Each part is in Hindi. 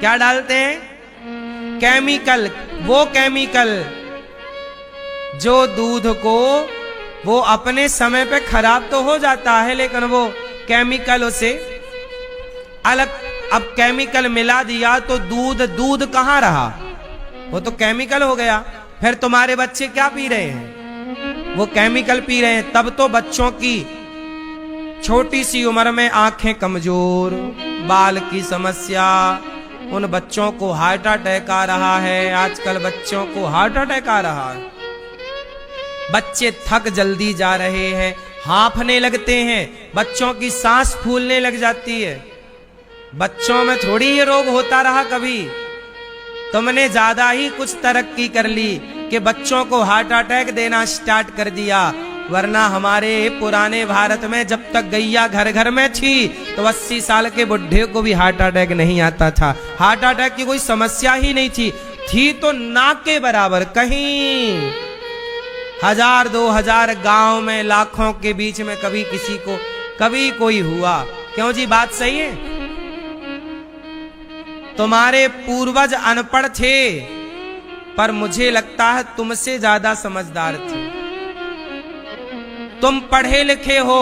क्या डालते हैं? केमिकल। वो केमिकल जो दूध को वो अपने समय पे खराब तो हो जाता है, लेकिन वो केमिकल उसे अलग, अब केमिकल मिला दिया तो दूध कहां रहा? वो तो केमिकल हो गया। फिर तुम्हारे बच्चे क्या पी रहे हैं? वो केमिकल पी रहे हैं। तब तो बच्चों की छोटी सी उम्र में आंखें कमजोर, बाल की समस्या, उन बच्चों को हार्ट अटैक आ रहा है। आजकल बच्चों को हार्ट अटैक आ रहा है। बच्चे थक जल्दी जा रहे हैं, हांफने लगते हैं, बच्चों की सांस फूलने लग जाती है। बच्चों में थोड़ी ये रोग होता रहा कभी। तुमने ज्यादा ही कुछ तरक्की कर ली कि बच्चों को हार्ट अटैक देना स्टार्ट कर दिया। वरना हमारे पुराने भारत में जब तक गैया घर घर में थी तो 80 साल के बुढ़े को भी हार्ट अटैक नहीं आता था। हार्ट अटैक की कोई समस्या ही नहीं थी तो ना के बराबर। कहीं 1000 2000 गांव में लाखों के बीच में कभी किसी को कभी कोई हुआ। क्यों जी? बात सही है। तुम्हारे पूर्वज अनपढ़ थे, पर मुझे लगता है तुमसे ज्यादा समझदार थे। तुम पढ़े लिखे हो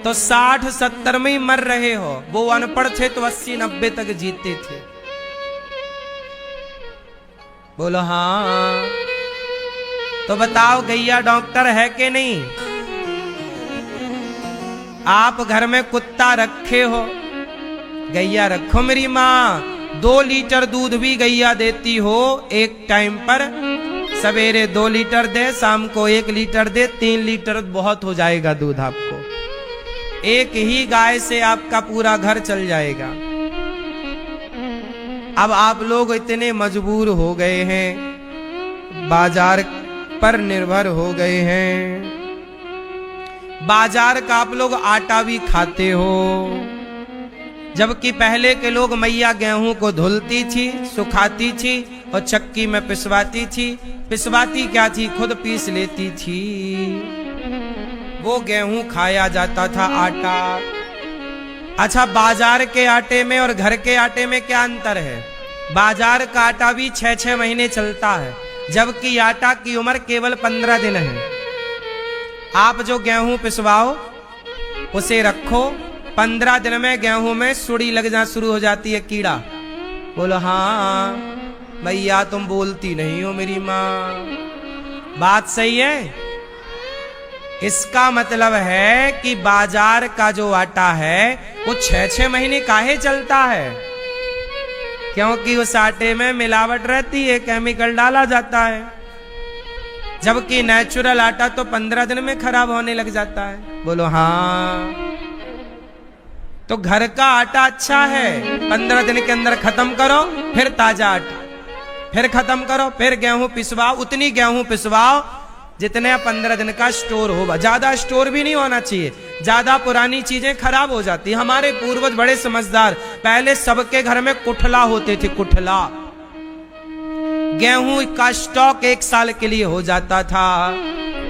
तो 60-70 में ही मर रहे हो। वो अनपढ़ थे तो 80-90 तक जीते थे। बोलो हाँ। तो बताओ गैया डॉक्टर है कि नहीं? आप घर में कुत्ता रखे हो, गैया रखो मेरी माँ। 2 लीटर दूध भी गैया देती हो एक टाइम पर। सवेरे 2 लीटर दे, शाम को 1 लीटर दे, 3 लीटर बहुत हो जाएगा दूध आपको। एक ही गाय से आपका पूरा घर चल जाएगा। अब आप लोग इतने मजबूर हो गए हैं, बाजार पर निर्भर हो गए हैं। बाजार का आप लोग आटा भी खाते हो, जबकि पहले के लोग मैया गेहूं को धुलती थी, सुखाती थी और चक्की में पिसवाती थी। पिसवाती क्या थी? खुद पीस लेती थी। वो गेहूं खाया जाता था, आटा। अच्छा, बाजार के आटे में और घर के आटे में क्या अंतर है? बाजार का आटा भी 6-6 महीने चलता है, जबकि आटा की उम्र केवल 15 दिन है। आप जो गेहूं पिसवाओ उसे रखो, 15 दिन में गेहूं में सुड़ी लग जा शुरू हो जाती है, कीड़ा। बोलो हाँ भैया, तुम बोलती नहीं हो मेरी माँ। बात सही है। इसका मतलब है कि बाजार का जो आटा है वो 6-6 महीने काहे चलता है? क्योंकि उस आटे में मिलावट रहती है, केमिकल डाला जाता है। जबकि नेचुरल आटा तो 15 दिन में खराब होने लग जाता है। बोलो हाँ। तो घर का आटा अच्छा है, 15 दिन के अंदर खत्म करो, फिर ताजा आटा, फिर खत्म करो, फिर गेहूं पिसवाओ। उतनी गेहूं पिसवाओ जितने 15 दिन का स्टोर होगा। ज्यादा स्टोर भी नहीं होना चाहिए, ज्यादा पुरानी चीजें खराब हो जाती। हमारे पूर्वज बड़े समझदार, पहले सबके घर में कुठला होते थे, कुठला। गेहूं का स्टॉक 1 साल के लिए हो जाता था।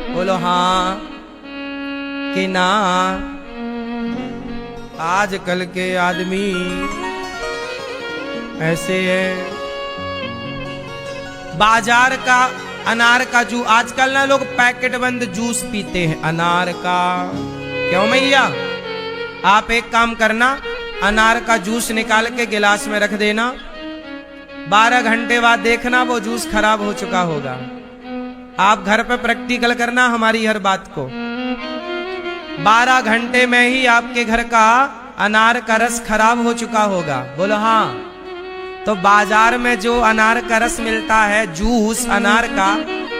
बोलो हाँ कि ना? आजकल के आदमी ऐसे है। बाजार का अनार का जूस, आजकल ना लोग पैकेट बंद जूस पीते हैं अनार का। क्यों मैया? आप एक काम करना, अनार का जूस निकाल के गिलास में रख देना, 12 घंटे बाद देखना वो जूस खराब हो चुका होगा। आप घर पे प्रैक्टिकल करना हमारी हर बात को। 12 घंटे में ही आपके घर का अनार का रस खराब हो चुका होगा। बोलो हाँ। तो बाजार में जो अनार का रस मिलता है, जूस अनार का,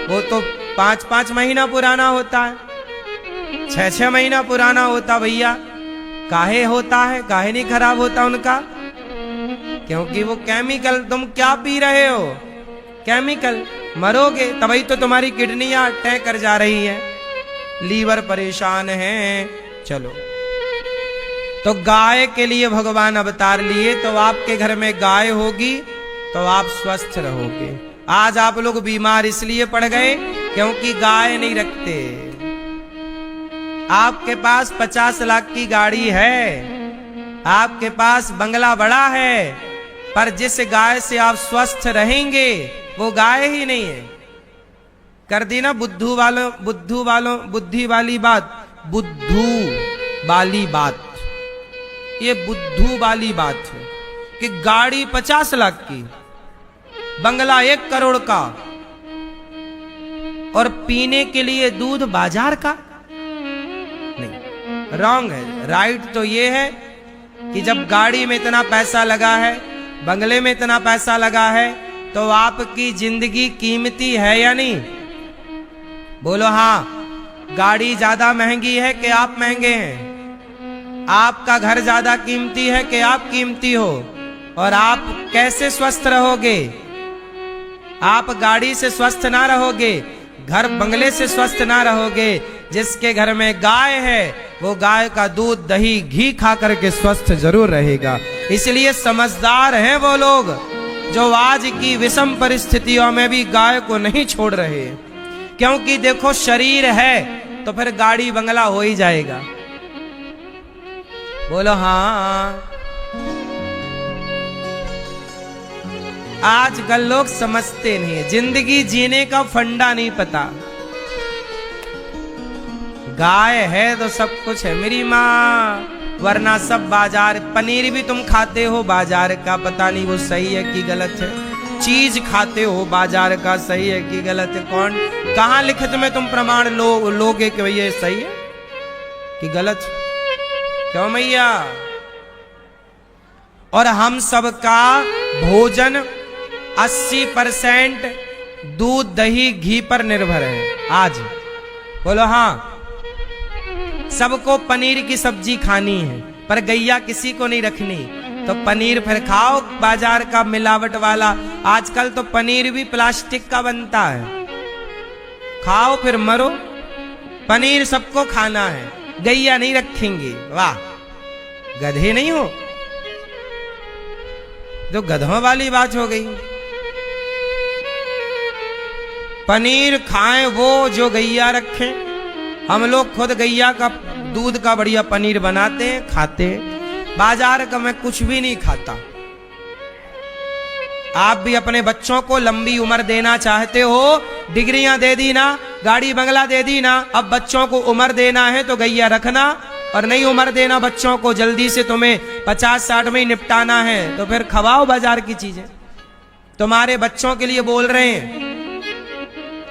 वो तो 5-5 महीना पुराना होता है, 6-6 महीना पुराना होता। भैया काहे होता है? काहे नहीं खराब होता उनका? क्योंकि वो केमिकल। तुम क्या पी रहे हो? केमिकल। मरोगे। तभी तो तुम्हारी किडनियां अटैक कर जा रही है, लीवर परेशान है। चलो, तो गाय के लिए भगवान अवतार लिए, तो आपके घर में गाय होगी तो आप स्वस्थ रहोगे। आज आप लोग बीमार इसलिए पड़ गए क्योंकि गाय नहीं रखते। आपके पास 50 लाख की गाड़ी है, आपके पास बंगला बड़ा है, पर जिस गाय से आप स्वस्थ रहेंगे वो गाय ही नहीं है। कर दी ना बुद्धू बुद्धि वाली बात, बुद्धू वाली बात। ये बुद्धू वाली बात है कि गाड़ी 50 लाख की, बंगला 1 करोड़ का और पीने के लिए दूध बाजार का। नहीं, रॉन्ग है। राइट तो ये है कि जब गाड़ी में इतना पैसा लगा है, बंगले में इतना पैसा लगा है, तो आपकी जिंदगी कीमती है या नहीं? बोलो हाँ। गाड़ी ज्यादा महंगी है कि आप महंगे हैं? आपका घर ज्यादा कीमती है कि आप कीमती हो? और आप कैसे स्वस्थ रहोगे? आप गाड़ी से स्वस्थ ना रहोगे, घर बंगले से स्वस्थ ना रहोगे। जिसके घर में गाय है वो गाय का दूध दही घी खा करके स्वस्थ जरूर रहेगा। इसलिए समझदार हैं वो लोग जो आज की विषम परिस्थितियों में भी गाय को नहीं छोड़ रहे, क्योंकि देखो शरीर है तो फिर गाड़ी बंगला हो ही जाएगा। बोलो हाँ। आजकल लोग समझते नहीं है, जिंदगी जीने का फंडा नहीं पता। गाय है तो सब कुछ है मेरी माँ, वरना सब बाजार। पनीर भी तुम खाते हो बाजार का, पता नहीं वो सही है कि गलत है। चीज खाते हो बाजार का, सही है कि गलत है? कौन कहाँ लिखित में तुम प्रमाण लोगे कि भैया सही है कि गलत? क्यों मैया? और हम सबका भोजन 80% दूध दही घी पर निर्भर है आज। बोलो हाँ। सबको पनीर की सब्जी खानी है, पर गैया किसी को नहीं रखनी, तो पनीर फिर खाओ बाजार का मिलावट वाला। आजकल तो पनीर भी प्लास्टिक का बनता है, खाओ फिर मरो। पनीर सबको खाना है, गैया नहीं रखेंगे। वाह, गधे नहीं हो? जो गधों वाली बात हो गई। पनीर खाएं वो जो गैया रखें। हम लोग खुद गैया का दूध का बढ़िया पनीर बनाते हैं, खाते हैं। बाजार का मैं कुछ भी नहीं खाता। आप भी अपने बच्चों को लंबी उम्र देना चाहते हो, डिग्रियां दे दी ना, गाड़ी बंगला दे दी ना, अब बच्चों को उम्र देना है तो गैया रखना, और नहीं उम्र देना बच्चों को, जल्दी से तुम्हें 50-60 में ही निपटाना है, तो फिर खवाओ बाजार की चीजें। तुम्हारे बच्चों के लिए बोल रहे हैं,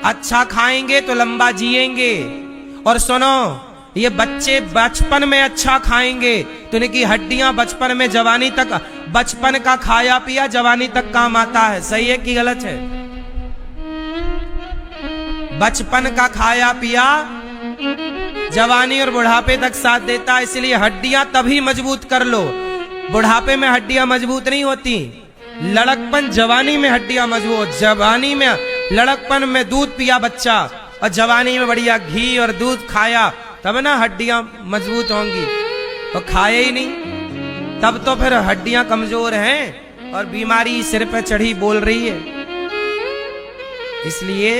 अच्छा खाएंगे तो लंबा जिएंगे। और सुनो, ये बच्चे बचपन में अच्छा खाएंगे तो इनकी हड्डियां बचपन में जवानी तक, बचपन का खाया पिया जवानी तक काम आता है। सही है कि गलत है? बचपन का खाया पिया जवानी और बुढ़ापे तक साथ देता है, इसलिए हड्डियां तभी मजबूत कर लो। बुढ़ापे में हड्डियां मजबूत नहीं होती, लड़कपन जवानी में हड्डियां मजबूत। जवानी में लड़कपन में दूध पिया बच्चा और जवानी में बढ़िया घी और दूध खाया, तब ना हड्डियां मजबूत होंगी। तो खाए ही नहीं तब तो फिर हड्डियां कमजोर हैं और बीमारी सिर पे चढ़ी बोल रही है। इसलिए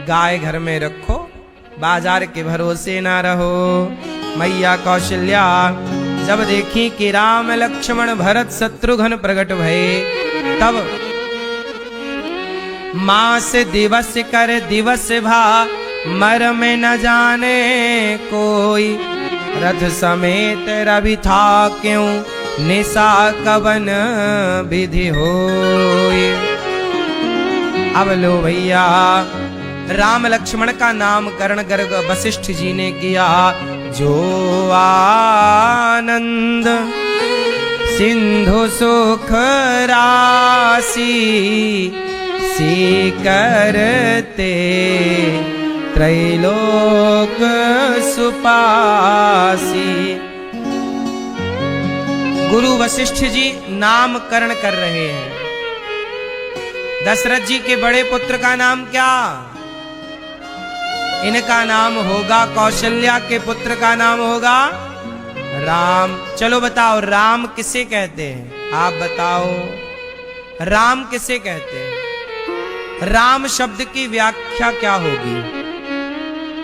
गाय घर में रखो, बाजार के भरोसे ना रहो। मैया कौशल्या जब देखी कि राम लक्ष्मण भरत शत्रुघ्न प्रकट भये, तब मास दिवस कर दिवस भा मर में न जाने कोई, रथ समेत रवि था क्यों निशा कवन विधि होय। अब लो भैया, राम लक्ष्मण का नामकरण गर्ग वशिष्ठ जी ने किया। जो आनंद सिंधु सुख राशि सी करते, त्रैलोक सुपासी। गुरु वशिष्ठ जी नामकरण कर रहे हैं। दशरथ जी के बड़े पुत्र का नाम क्या? इनका नाम होगा, कौशल्या के पुत्र का नाम होगा राम। चलो बताओ, राम किसे कहते हैं? आप बताओ, राम किसे कहते हैं? राम शब्द की व्याख्या क्या होगी?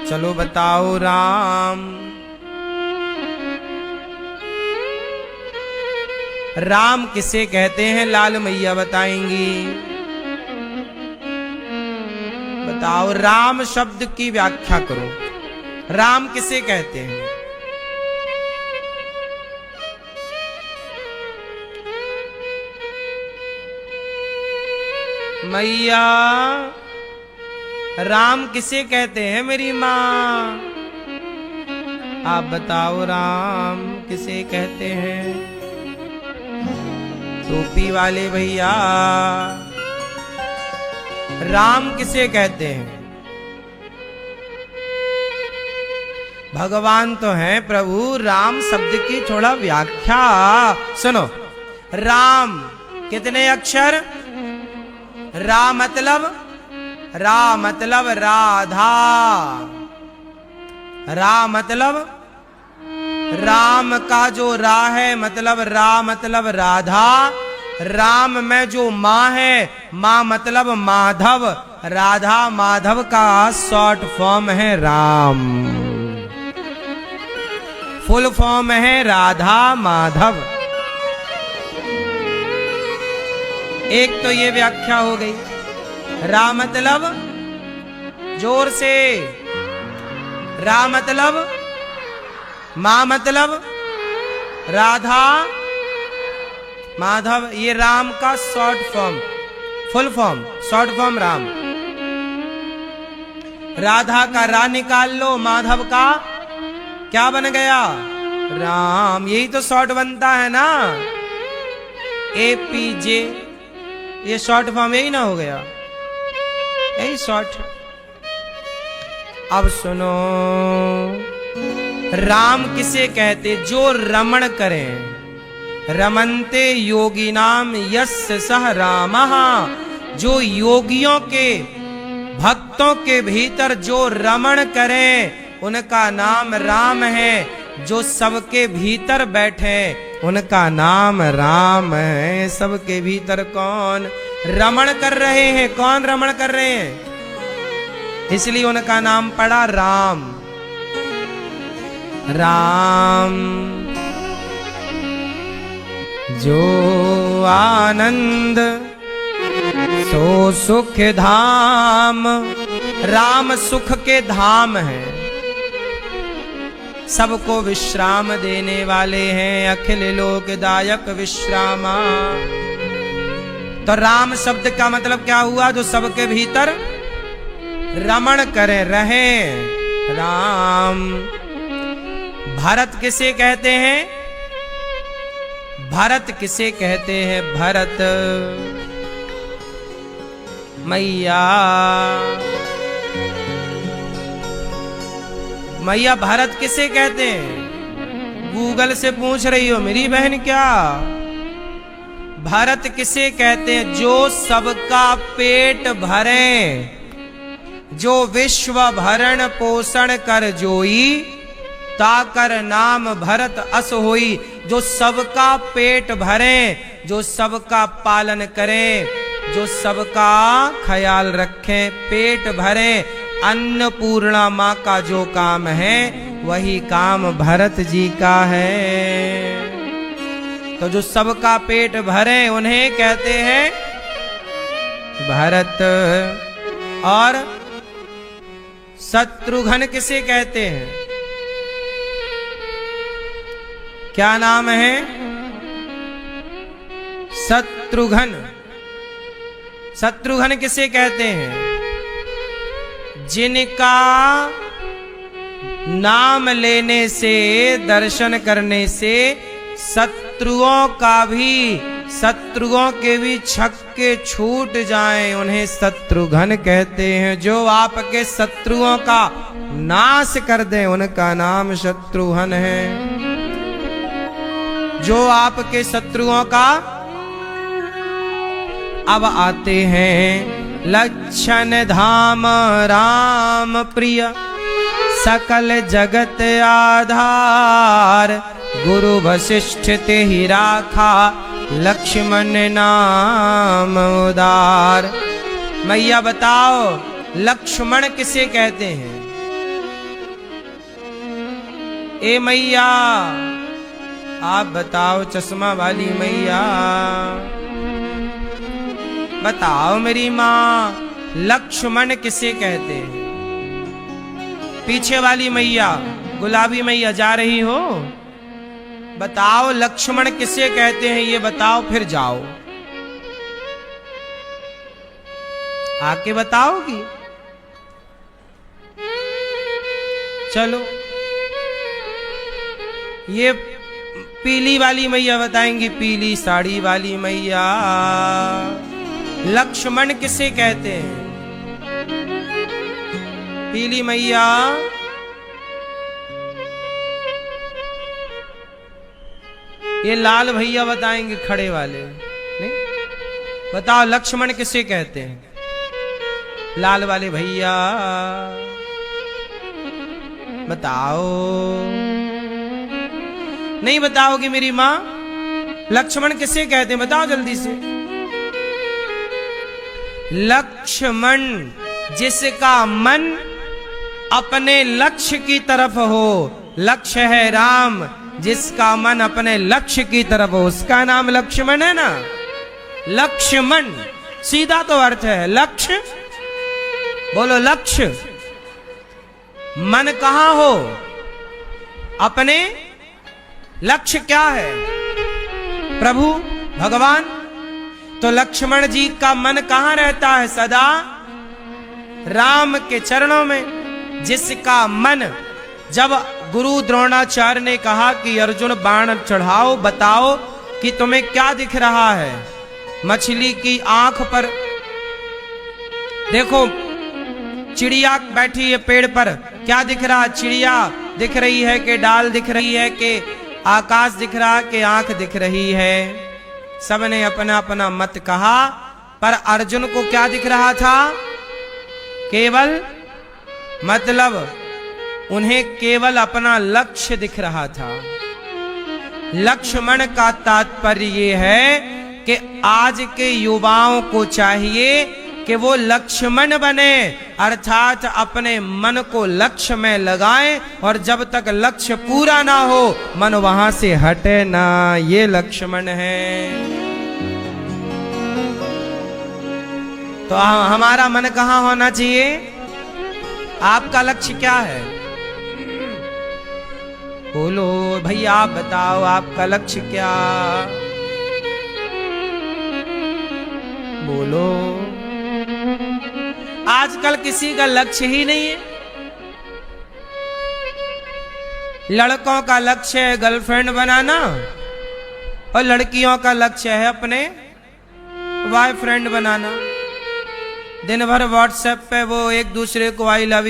चलो बताओ। राम राम किसे कहते हैं? लाल मैया बताएंगी। बताओ, राम शब्द की व्याख्या करो। राम किसे कहते हैं? मैया, राम किसे कहते हैं मेरी माँ? आप बताओ, राम किसे कहते हैं? टोपी वाले भैया, राम किसे कहते हैं? भगवान तो हैं प्रभु, राम शब्द की थोड़ा व्याख्या सुनो। राम कितने अक्षर? रा मतलब राधा, रा मतलब राम का जो रा है मतलब रा मतलब राधा, राम में जो माँ है, माँ मतलब माधव, राधा माधव का शॉर्ट फॉर्म है राम, फुल फॉर्म है राधा माधव। एक तो ये व्याख्या हो गई। रा मतलब जोर से, रा मतलब माँ मतलब राधा माधव, ये राम का short form, full form, short form Ram. Radha का रा निकाल लो, माधव का क्या बन गया? राम। यही तो शॉर्ट बनता है ना, APJ, ये शॉर्ट फॉर्म यही ना हो गया, यही शॉर्ट। अब सुनो, राम किसे कहते? जो रमण करें। रमन्ते योगिनाम यस्य सह रामः, जो योगियों के भक्तों के भीतर जो रमण करें उनका नाम राम है। जो सबके भीतर बैठे उनका नाम राम है। सबके भीतर कौन रमण कर रहे हैं? कौन रमण कर रहे हैं? इसलिए उनका नाम पड़ा राम। राम जो आनंद सो सुख धाम, राम सुख के धाम है, सबको विश्राम देने वाले हैं, अखिल लोकदायक विश्रामा। तो राम शब्द का मतलब क्या हुआ? जो सबके भीतर रमण करे, रहे राम। भरत किसे कहते हैं? भरत किसे कहते हैं? भरत मैया, मैया भरत किसे कहते हैं? गूगल से पूछ रही हो मेरी बहन क्या? भरत किसे कहते हैं? जो सबका पेट भरे, जो विश्व भरण पोषण कर जोई, ताकर नाम भरत अस होई। जो सबका पेट भरे, जो सबका पालन करें, जो सबका ख्याल रखें, पेट भरे, अन्नपूर्णा माँ का जो काम है वही काम भरत जी का है। तो जो सबका पेट भरे उन्हें कहते हैं भरत। और शत्रुघ्न किसे कहते हैं? क्या नाम है? शत्रुघ्न। शत्रुघ्न किसे कहते हैं? जिनका नाम लेने से, दर्शन करने से शत्रुओं का भी, शत्रुओं के भी छक्के छूट जाएं, उन्हें शत्रुघ्न कहते हैं। जो आपके शत्रुओं का नाश कर दे उनका नाम शत्रुघ्न है। जो आपके शत्रुओं का, अब आते हैं लक्षण धाम राम प्रिय, सकल जगत आधार, गुरु वशिष्ठ ते ही राखा, लक्ष्मण नाम उदार। मैया बताओ, लक्ष्मण किसे कहते हैं? ए मैया, आप बताओ चश्मा वाली मैया, बताओ मेरी माँ, लक्ष्मण किसे कहते हैं? पीछे वाली मैया, गुलाबी मैया जा रही हो, बताओ लक्ष्मण किसे कहते हैं, ये बताओ फिर जाओ। आके बताओगी? चलो, ये पीली वाली मैया बताएंगी, पीली साड़ी वाली मैया, लक्ष्मण किसे कहते हैं? पीली मैया, ये लाल भैया बताएंगे, खड़े वाले नहीं, बताओ लक्ष्मण किसे कहते हैं? लाल वाले भैया बताओ। नहीं बताओगी मेरी माँ? लक्ष्मण किसे कहते हैं बताओ जल्दी से। लक्ष्मण जिसका मन अपने लक्ष्य की तरफ हो, लक्ष्य है राम, जिसका मन अपने लक्ष्य की तरफ हो उसका नाम लक्ष्मण है ना। लक्ष्मण सीधा तो अर्थ है लक्ष्य, बोलो लक्ष्य। मन कहां हो? अपने लक्ष्य क्या है? प्रभु भगवान। तो लक्ष्मण जी का मन कहां रहता है? सदा राम के चरणों में। जिसका मन, जब गुरु द्रोणाचार्य ने कहा कि अर्जुन बाण चढ़ाओ, बताओ कि तुम्हें क्या दिख रहा है? मछली की आंख पर देखो, चिड़िया बैठी है पेड़ पर, क्या दिख रहा? चिड़िया दिख रही है कि डाल दिख रही है कि आकाश दिख रहा कि आंख दिख रही है? सबने अपना अपना मत कहा, पर अर्जुन को क्या दिख रहा था? केवल मतलब उन्हें केवल अपना लक्ष्य दिख रहा था। लक्ष्मण का तात्पर्य ये है कि आज के युवाओं को चाहिए कि वो लक्ष्मण बने, अर्थात अपने मन को लक्ष्य में लगाएं और जब तक लक्ष्य पूरा ना हो मन वहां से हटे ना। ये लक्ष्मण है। तो हमारा मन कहां होना चाहिए? आपका लक्ष्य क्या है? बोलो भैया, आप बताओ आपका लक्ष्य क्या? बोलो। आजकल किसी का लक्ष्य ही नहीं है। लड़कों का लक्ष्य है गर्लफ्रेंड बनाना और लड़कियों का लक्ष्य है अपने बॉयफ्रेंड बनाना। दिन भर व्हाट्सएप पे वो एक दूसरे को आई लव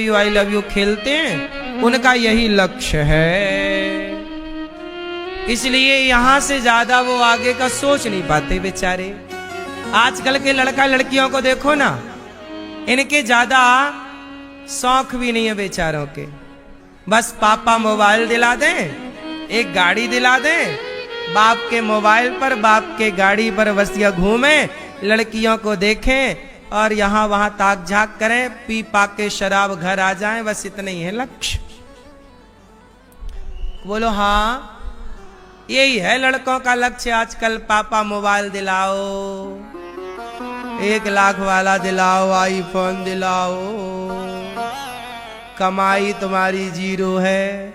यू खेलते हैं, उनका यही लक्ष्य है। इसलिए यहां से ज्यादा वो आगे का सोच नहीं पाते बेचारे। आजकल के लड़का लड़कियों को देखो ना, इनके ज्यादा शौक भी नहीं है बेचारों के। बस पापा मोबाइल दिला दें, एक गाड़ी दिला दें, बाप के मोबाइल पर बाप के गाड़ी पर बस या घूमें, लड़कियों को देखें और यहाँ वहां ताक झाक करें, पी पा के शराब घर आ जाएं, बस इतना ही है लक्ष्य। बोलो हाँ, यही है लड़कों का लक्ष्य आजकल। पापा मोबाइल दिलाओ, 1 लाख वाला दिलाओ, आईफोन दिलाओ, कमाई तुम्हारी 0 है,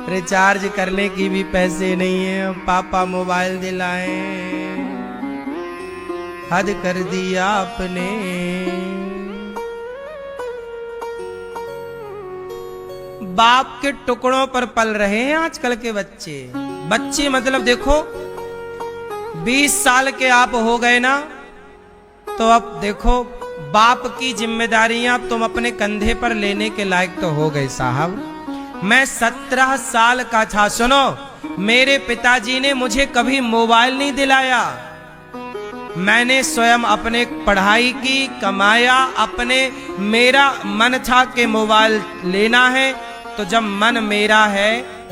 रिचार्ज करने की भी पैसे नहीं है, पापा मोबाइल दिलाएं। हद कर दिया आपने। बाप के टुकड़ों पर पल रहे हैं आजकल के बच्चे। बच्चे मतलब देखो, 20 साल के आप हो गए ना, तो अब देखो बाप की जिम्मेदारियां तुम अपने कंधे पर लेने के लायक तो हो गए साहब। मैं 17 साल का था, सुनो, मेरे पिताजी ने मुझे कभी मोबाइल नहीं दिलाया। मैंने स्वयं अपने पढ़ाई की, कमाया, अपने, मेरा मन था कि मोबाइल लेना है, तो जब मन मेरा है,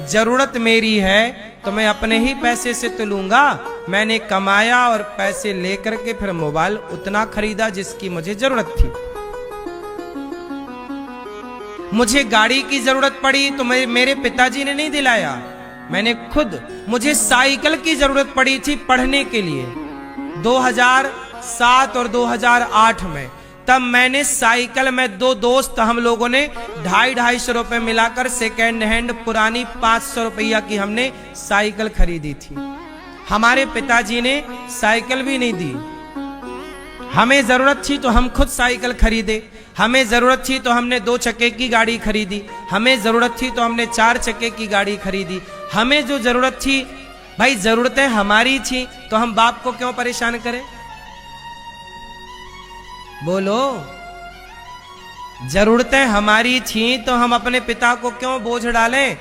जरूरत मेरी है, तो मैं अपने ही पैसे से तो लूंगा। मैंने कमाया और पैसे लेकर के फिर मोबाइल उतना खरीदा जिसकी मुझे जरूरत थी। मुझे गाड़ी की जरूरत पड़ी तो मेरे पिताजी ने नहीं दिलाया, मैंने खुद, मुझे साइकिल की जरूरत पड़ी थी पढ़ने के लिए 2007 और 2008 में। तब मैंने साइकिल में 2 दोस्त हम लोगों ने 250-250 रुपए मिलाकर सेकेंड हैंड पुरानी 500 रुपया की हमने साइकिल खरीदी थी। हमारे पिताजी ने साइकिल भी नहीं दी। हमें जरूरत थी तो हम खुद साइकिल खरीदे, हमें जरूरत थी तो हमने 2 चक्के की गाड़ी खरीदी, हमें जरूरत थी तो हमने 4 चक्के की गाड़ी खरीदी। हमें जो जरूरत थी, भाई जरूरतें हमारी थी तो हम बाप को क्यों परेशान करें? बोलो, जरूरतें हमारी थी तो हम अपने पिता को क्यों बोझ डालें?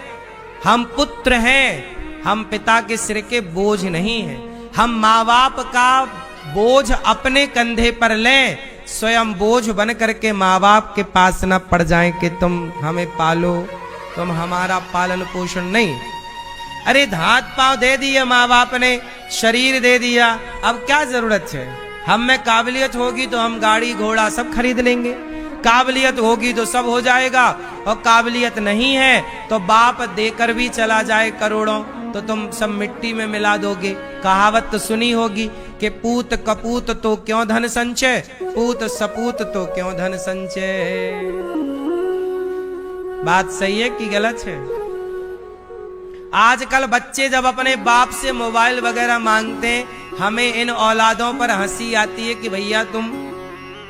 हम पुत्र हैं, हम पिता के सिर के बोझ नहीं हैं। हम माँ बाप का बोझ अपने कंधे पर लें, स्वयं बोझ बन करके माँ बाप के पास न पड़ जाएं कि तुम हमें पालो, तुम हमारा पालन पोषण नहीं। अरे हाथ पांव दे दिए माँ बाप ने, शरीर दे दिया, अब क्या जरूरत है? हम में काबिलियत होगी तो हम गाड़ी घोड़ा सब खरीद लेंगे, काबिलियत होगी तो सब हो जाएगा, और काबिलियत नहीं है तो बाप देकर भी चला जाए करोड़ों तो तुम सब मिट्टी में मिला दोगे। कहावत तो सुनी होगी कि पूत कपूत तो क्यों धन संचय, पूत सपूत तो क्यों धन संचय। बात सही है कि गलत है? आजकल बच्चे जब अपने बाप से मोबाइल वगैरह मांगते हैं, हमें इन औलादों पर हंसी आती है कि भैया तुम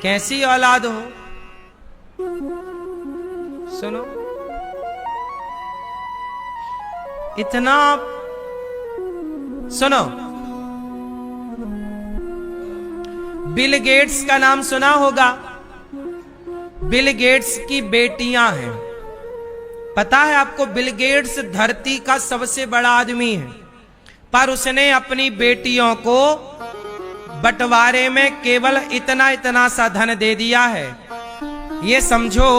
कैसी औलाद हो। सुनो, इतना सुनो, बिल गेट्स का नाम सुना होगा। बिल गेट्स की बेटियां हैं। पता है आपको, बिल गेट्स धरती का सबसे बड़ा आदमी है, पर उसने अपनी बेटियों को बंटवारे में केवल इतना इतना सा धन दे दिया है। ये समझो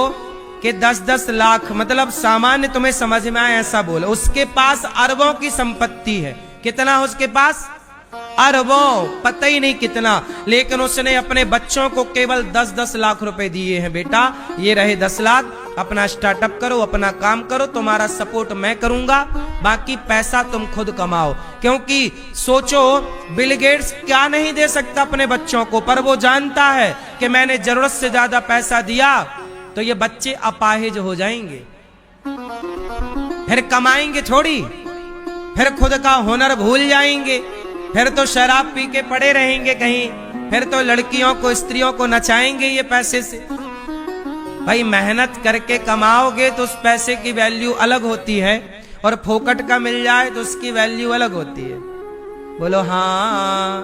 कि 10-10 लाख, मतलब सामान्य तुम्हें समझ में आए ऐसा बोलो। उसके पास अरबों की संपत्ति है। कितना है उसके पास? अरबों, पता ही नहीं कितना। लेकिन उसने अपने बच्चों को केवल 10-10 लाख रुपए दिए हैं। बेटा ये रहे 10 लाख, अपना स्टार्टअप करो, अपना काम करो, तुम्हारा सपोर्ट मैं करूंगा, बाकी पैसा तुम खुद कमाओ। क्योंकि सोचो, बिल गेट्स क्या नहीं दे सकता अपने बच्चों को, पर वो जानता है कि मैंने जरूरत से ज्यादा पैसा दिया तो ये बच्चे अपाहिज हो जाएंगे, फिर कमाएंगे थोड़ी, फिर खुद का हुनर भूल जाएंगे, फिर तो शराब पी के पड़े रहेंगे कहीं, फिर तो लड़कियों को स्त्रियों को नचाएंगे ये पैसे से। भाई मेहनत करके कमाओगे तो उस पैसे की वैल्यू अलग होती है, और फोकट का मिल जाए तो उसकी वैल्यू अलग होती है। बोलो हाँ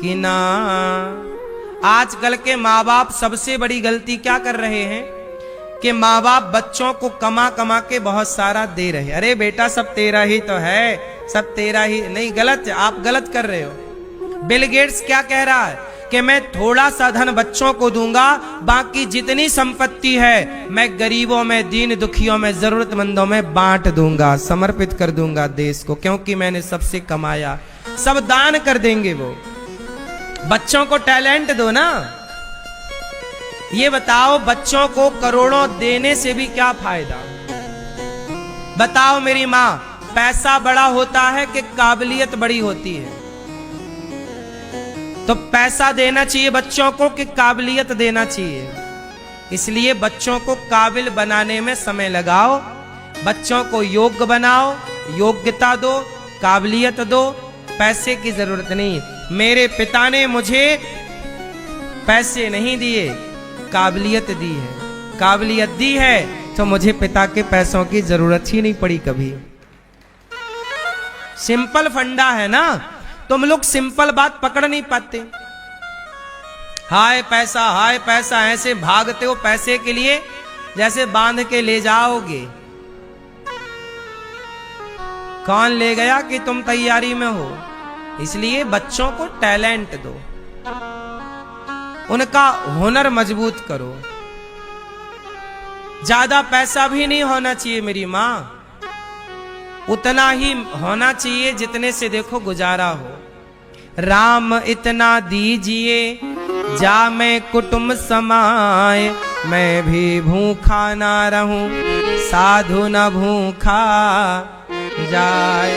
कि ना? आजकल के माँ बाप सबसे बड़ी गलती क्या कर रहे हैं कि माँ बाप बच्चों को कमा कमा के बहुत सारा दे रहे। अरे बेटा सब तेरा ही तो है, सब तेरा ही नहीं, गलत है, आप गलत कर रहे हो। बिल गेट्स क्या कह रहा है कि मैं थोड़ा सा धन बच्चों को दूंगा, बाकी जितनी संपत्ति है मैं गरीबों में, दीन दुखियों में, जरूरतमंदों में बांट दूंगा, समर्पित कर दूंगा देश को, क्योंकि मैंने सबसे कमाया। सब दान कर देंगे वो। बच्चों को टैलेंट दो ना। ये बताओ, बच्चों को करोड़ों देने से भी क्या फायदा? बताओ मेरी माँ, पैसा बड़ा होता है कि काबिलियत बड़ी होती है? तो पैसा देना चाहिए बच्चों को कि काबिलियत देना चाहिए? इसलिए बच्चों को काबिल बनाने में समय लगाओ, बच्चों को योग्य बनाओ, योग्यता दो, काबिलियत दो, पैसे की जरूरत नहीं। मेरे पिता ने मुझे पैसे नहीं दिए, काबिलियत दी है। काबिलियत दी है तो मुझे पिता के पैसों की जरूरत ही नहीं पड़ी कभी। सिंपल फंडा है ना। तुम लोग सिंपल बात पकड़ नहीं पाते। हाय पैसा ऐसे भागते हो पैसे के लिए जैसे बांध के ले जाओगे। कौन ले गया कि तुम तैयारी में हो? इसलिए बच्चों को टैलेंट दो, उनका हुनर मजबूत करो। ज्यादा पैसा भी नहीं होना चाहिए मेरी माँ, उतना ही होना चाहिए जितने से देखो गुजारा हो। राम इतना दीजिए जा मैं कुटुंब समाए, मैं भी भूखा ना रहूं साधु न भूखा, जाए।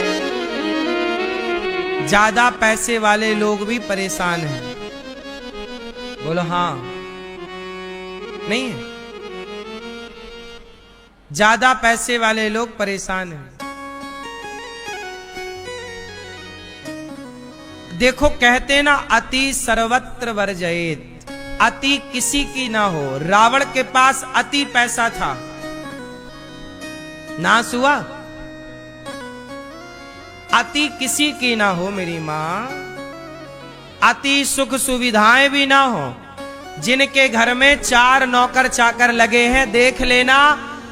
ज्यादा पैसे वाले लोग भी परेशान हैं। बोलो हाँ, नहीं है? ज्यादा पैसे वाले लोग परेशान हैं। देखो कहते ना, अति सर्वत्र वर्जयेत, अति किसी की ना हो। रावण के पास अति पैसा था, नाश हुआ। अति किसी की ना हो मेरी मां, अति सुख सुविधाएं भी ना हो। जिनके घर में 4 नौकर चाकर लगे हैं, देख लेना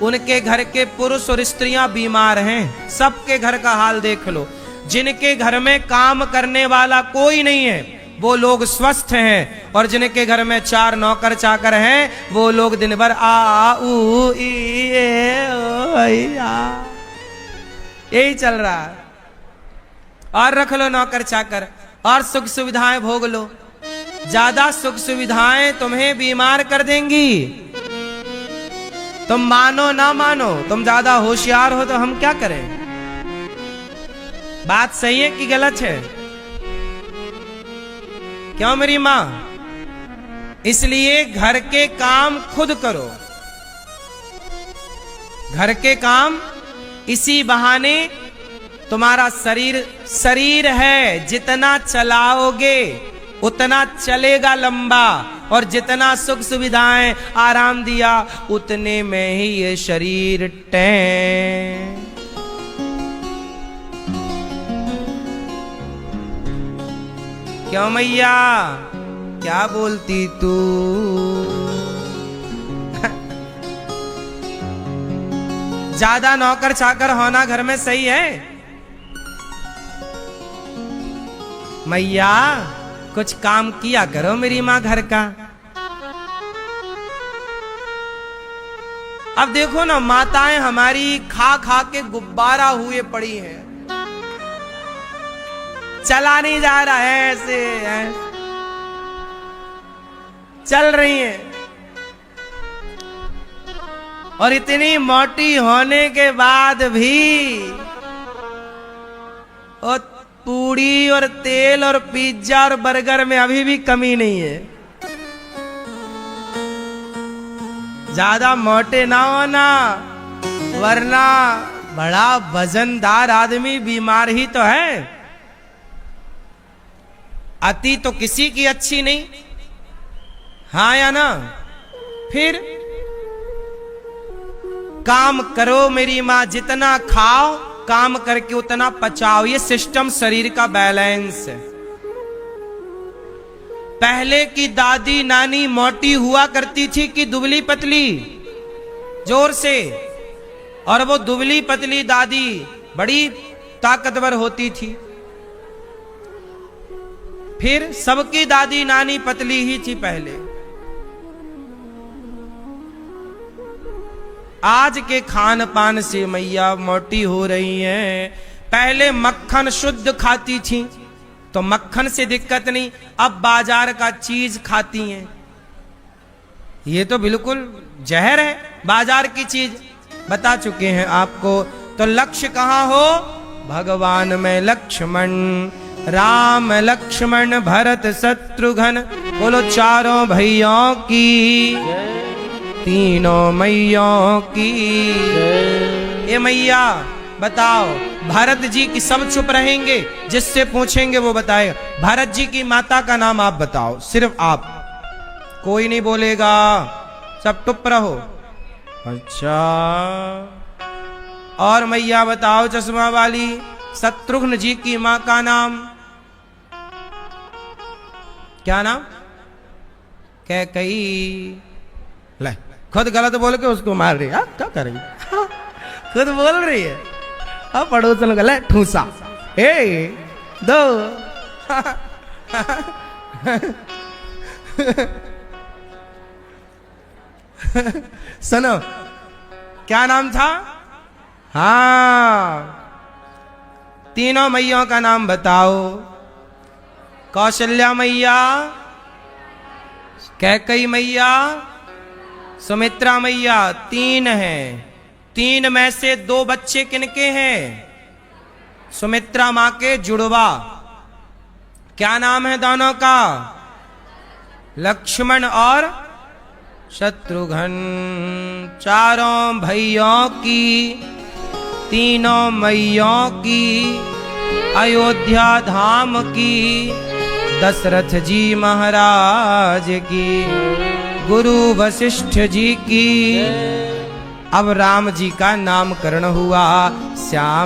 उनके घर के पुरुष और स्त्रियां बीमार हैं। सबके घर का हाल देख लो। जिनके घर में काम करने वाला कोई नहीं है, वो लोग स्वस्थ हैं। और जिनके घर में 4 नौकर चाकर हैं, वो लोग दिन भर आ ऊ ई ए ओ आ, यही चल रहा है। और रख लो नौकर चाकर और सुख सुविधाएं भोग लो। ज्यादा सुख सुविधाएं तुम्हें बीमार कर देंगी। तुम मानो ना मानो, तुम ज्यादा होशियार हो तो हम क्या करें? बात सही है कि गलत है? क्यों मेरी मां? इसलिए घर के काम खुद करो। घर के काम इसी बहाने तुम्हारा शरीर है, जितना चलाओगे उतना चलेगा लंबा। और जितना सुख सुविधाएं आराम दिया, उतने में ही ये शरीर टैं। क्यों मैया, क्या बोलती तू? ज्यादा नौकर चाकर होना घर में सही है? मैया कुछ काम किया करो मेरी मां घर का। अब देखो ना, माताएं हमारी खा खा के गुब्बारा हुए पड़ी हैं। चला नहीं जा रहा है, ऐसे चल रही हैं। और इतनी मोटी होने के बाद भी और पूड़ी और तेल और पिज्जा और बर्गर में अभी भी कमी नहीं है। ज्यादा मोटे ना होना, वरना बड़ा वजनदार आदमी बीमार ही तो है। अति तो किसी की अच्छी नहीं, हाँ या ना? फिर काम करो मेरी मां, जितना खाओ काम करके उतना पचाओ। ये सिस्टम शरीर का बैलेंस है। पहले की दादी नानी मोटी हुआ करती थी कि दुबली पतली, जोर से। और वो दुबली पतली दादी बड़ी ताकतवर होती थी। फिर सबकी दादी नानी पतली ही थी पहले। आज के खान पान से मैया मोटी हो रही हैं। पहले मक्खन शुद्ध खाती थी तो मक्खन से दिक्कत नहीं, अब बाजार का चीज खाती हैं। ये तो बिल्कुल जहर है, बाजार की चीज। बता चुके हैं आपको। तो लक्ष्य कहाँ हो? भगवान में लक्ष्मण, राम लक्ष्मण भरत शत्रुघ्न। बोलो चारों भैयों की, तीनों मैयों की। ये मैया बताओ, भरत जी की सब चुप रहेंगे, जिससे पूछेंगे वो बताएगा। भरत जी की माता का नाम आप बताओ, सिर्फ आप, कोई नहीं बोलेगा, सब चुप रहो। अच्छा, और मैया बताओ चश्मा वाली, शत्रुघ्न जी की मां का नाम क्या नाम? कैकई। ले, खुद गलत बोल के उसको मार रही है। क्या कर रही है? खुद बोल रही है। अब पड़ोसन गले ठूसा, ए दो। सुनो, क्या नाम था? हाँ, तीनों मैयों का नाम बताओ। कौशल्या मैया, कैकई मैया, सुमित्रा मैया। 3 हैं। 3 में से 2 बच्चे किनके हैं? सुमित्रा मां के जुड़वा। क्या नाम है दोनों का? लक्ष्मण और शत्रुघ्न। चारों भैयों की, तीनों मैयों की, अयोध्या धाम की, दशरथ जी महाराज की, गुरु वशिष्ठ जी की। अब राम जी का नामकरण हुआ। श्याम